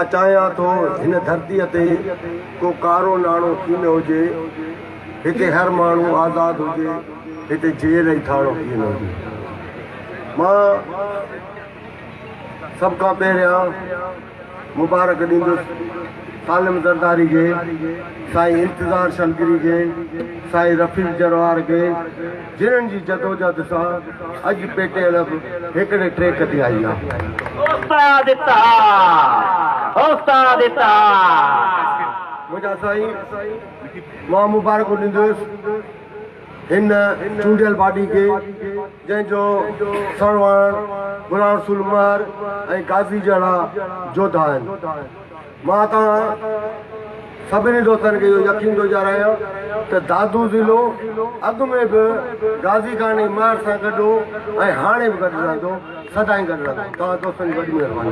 चाहियां थो हिन धरतीअ ते को कारो नाणो कीन हुजे, हिते हर माण्हू आज़ाद हुजे, हिते जेल ई थाणो कीन हुजे। मां सभ खां पहिरियां मुबारक ॾींदुसि सालिम ज़रदारी खे, साईं इंतज़ार शलगिरी खे, साईं रफ़ीक जरवार खे, जिन्हनि जी जदोजहद सां अॼु पेटियल हिकिड़े ट्रैक ते आई आहे। मुंहिंजा साईं, मां मुबारक ॾींदुसि हिन चूंडियल बाडी खे, जंहिंजो सणवण बुराण सुलमार ऐं गाज़ी जहिड़ा जोधा आहिनि। मां तव्हां सभिनी दोस्तनि खे इहो यकीन थो ॾियारायां त दादू ज़िलो अॻु में बि गाज़ी खान जी मार सां गॾु ऐं हाणे बि गॾु रहंदो, सदाईं गॾु रहंदो। तव्हां दोस्तनि जी वॾी महिरबानी।